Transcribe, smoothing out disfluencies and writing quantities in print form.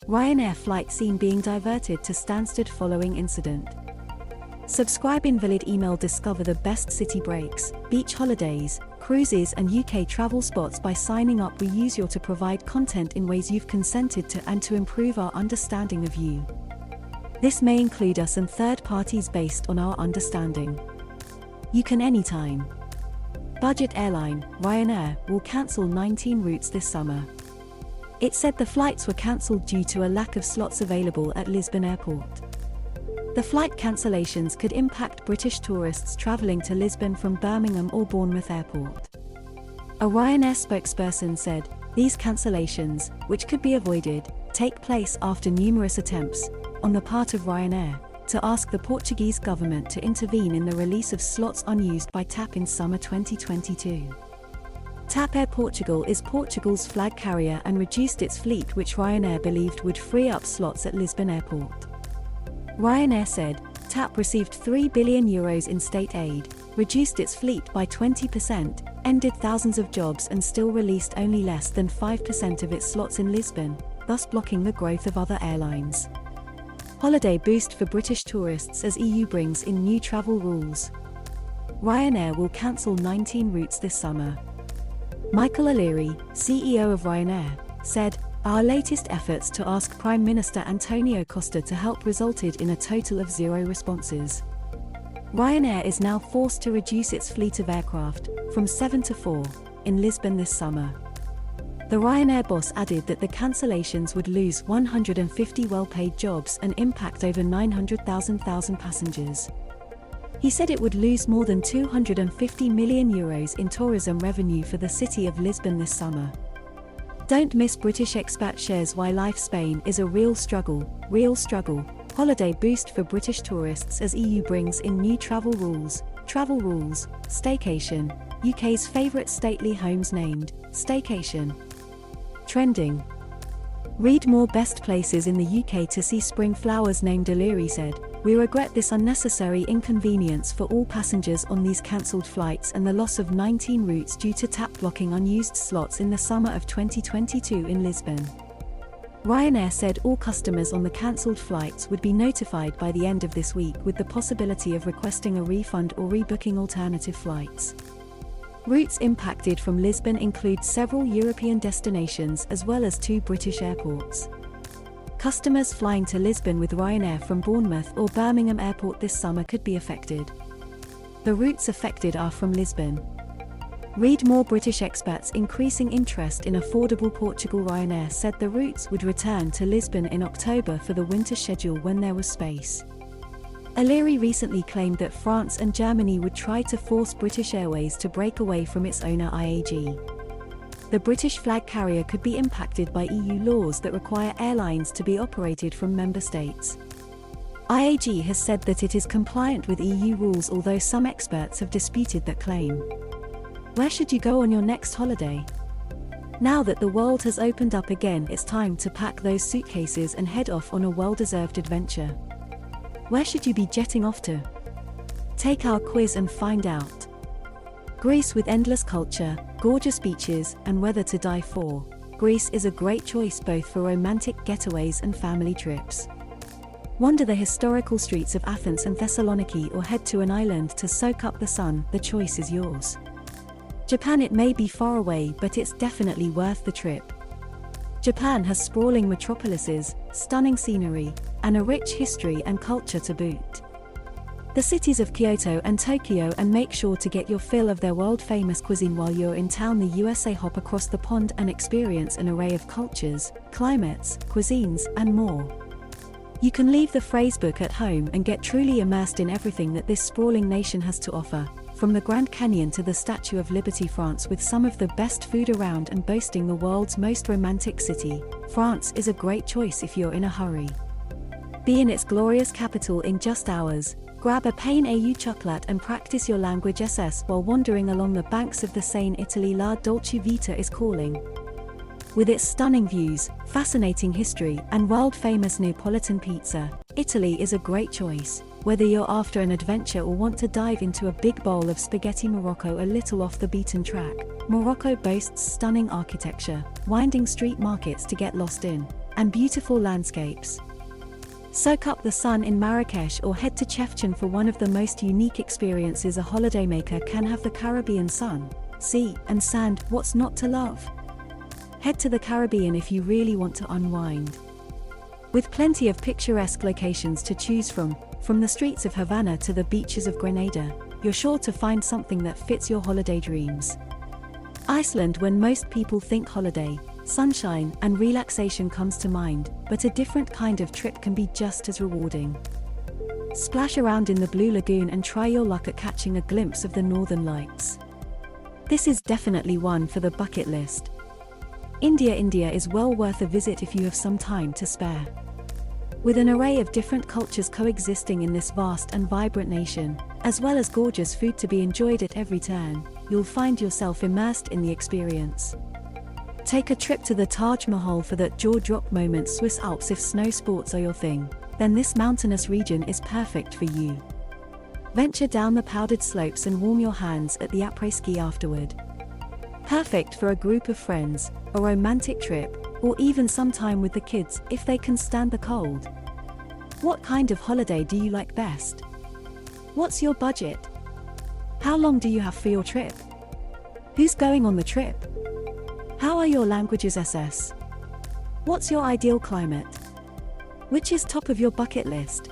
Ryanair flight seen being diverted to Stansted following incident. Subscribe Invalid email. Discover the best city breaks, beach holidays, cruises and UK travel spots by signing up. We use you to provide content in ways you've consented to and to improve our understanding of you. This may include us and third parties based on our understanding. You can anytime. Budget airline, Ryanair, will cancel 19 routes this summer. It said the flights were cancelled due to a lack of slots available at Lisbon Airport. The flight cancellations could impact British tourists travelling to Lisbon from Birmingham or Bournemouth Airport. A Ryanair spokesperson said, these cancellations, which could be avoided, take place after numerous attempts, on the part of Ryanair, to ask the Portuguese government to intervene in the release of slots unused by TAP in summer 2022. TAP Air Portugal is Portugal's flag carrier and reduced its fleet, which Ryanair believed would free up slots at Lisbon Airport. Ryanair said, TAP received €3 billion in state aid, reduced its fleet by 20%, ended thousands of jobs and still released only less than 5% of its slots in Lisbon, thus blocking the growth of other airlines. Holiday boost for British tourists as EU brings in new travel rules. Ryanair will cancel 19 routes this summer. Michael O'Leary, CEO of Ryanair, said, our latest efforts to ask Prime Minister Antonio Costa to help resulted in a total of 0 responses. Ryanair is now forced to reduce its fleet of aircraft, from 7 to 4, in Lisbon this summer. The Ryanair boss added that the cancellations would lose 150 well-paid jobs and impact over 900,000 passengers. He said it would lose more than €250 million in tourism revenue for the city of Lisbon this summer. Don't miss British expat shares why life Spain is a real struggle. Holiday boost for British tourists as EU brings in new travel rules, staycation, UK's favourite stately homes named, staycation. Trending. Read more best places in the UK to see spring flowers named O'Leary said, we regret this unnecessary inconvenience for all passengers on these cancelled flights and the loss of 19 routes due to TAP blocking unused slots in the summer of 2022 in Lisbon. Ryanair said all customers on the cancelled flights would be notified by the end of this week with the possibility of requesting a refund or rebooking alternative flights. Routes impacted from Lisbon include several European destinations as well as 2 British airports. Customers flying to Lisbon with Ryanair from Bournemouth or Birmingham Airport this summer could be affected. The routes affected are from Lisbon. Read more British expats increasing interest in affordable Portugal. Ryanair said the routes would return to Lisbon in October for the winter schedule when there was space. O'Leary recently claimed that France and Germany would try to force British Airways to break away from its owner IAG. The British flag carrier could be impacted by EU laws that require airlines to be operated from member states. IAG has said that it is compliant with EU rules, although some experts have disputed that claim. Where should you go on your next holiday? Now that the world has opened up again, it's time to pack those suitcases and head off on a well-deserved adventure. Where should you be jetting off to? Take our quiz and find out. Greece, with endless culture, gorgeous beaches, and weather to die for. Greece is a great choice both for romantic getaways and family trips. Wander the historical streets of Athens and Thessaloniki or head to an island to soak up the sun. The choice is yours. Japan, it may be far away, but it's definitely worth the trip. Japan has sprawling metropolises, stunning scenery, and a rich history and culture to boot. The cities of Kyoto and Tokyo, and make sure to get your fill of their world-famous cuisine while you're in town. The USA, hop across the pond and experience an array of cultures, climates, cuisines, and more. You can leave the phrasebook at home and get truly immersed in everything that this sprawling nation has to offer, from the Grand Canyon to the Statue of Liberty. France, with some of the best food around and boasting the world's most romantic city, France is a great choice if you're in a hurry. Be in its glorious capital in just hours. Grab a pain au chocolate and practice your language SS while wandering along the banks of the Seine. Italy, La Dolce Vita is calling. With its stunning views, fascinating history, and world-famous Neapolitan pizza, Italy is a great choice. Whether you're after an adventure or want to dive into a big bowl of spaghetti. Morocco, a little off the beaten track. Morocco boasts stunning architecture, winding street markets to get lost in, and beautiful landscapes. Soak up the sun in Marrakesh or head to Chefchaouen for one of the most unique experiences a holidaymaker can have. The Caribbean sun, sea, and sand, what's not to love? Head to the Caribbean if you really want to unwind. With plenty of picturesque locations to choose from the streets of Havana to the beaches of Grenada, you're sure to find something that fits your holiday dreams. Iceland. When most people think holiday, sunshine, and relaxation comes to mind, but a different kind of trip can be just as rewarding. Splash around in the Blue Lagoon and try your luck at catching a glimpse of the Northern Lights. This is definitely one for the bucket list. India is well worth a visit if you have some time to spare. With an array of different cultures coexisting in this vast and vibrant nation, as well as gorgeous food to be enjoyed at every turn, you'll find yourself immersed in the experience. Take a trip to the Taj Mahal for that jaw-drop moment. Swiss Alps. If snow sports are your thing, then this mountainous region is perfect for you. Venture down the powdered slopes and warm your hands at the après-ski afterward. Perfect for a group of friends, a romantic trip, or even some time with the kids if they can stand the cold. What kind of holiday do you like best? What's your budget? How long do you have for your trip? Who's going on the trip? How are your languages? What's your ideal climate? Which is top of your bucket list?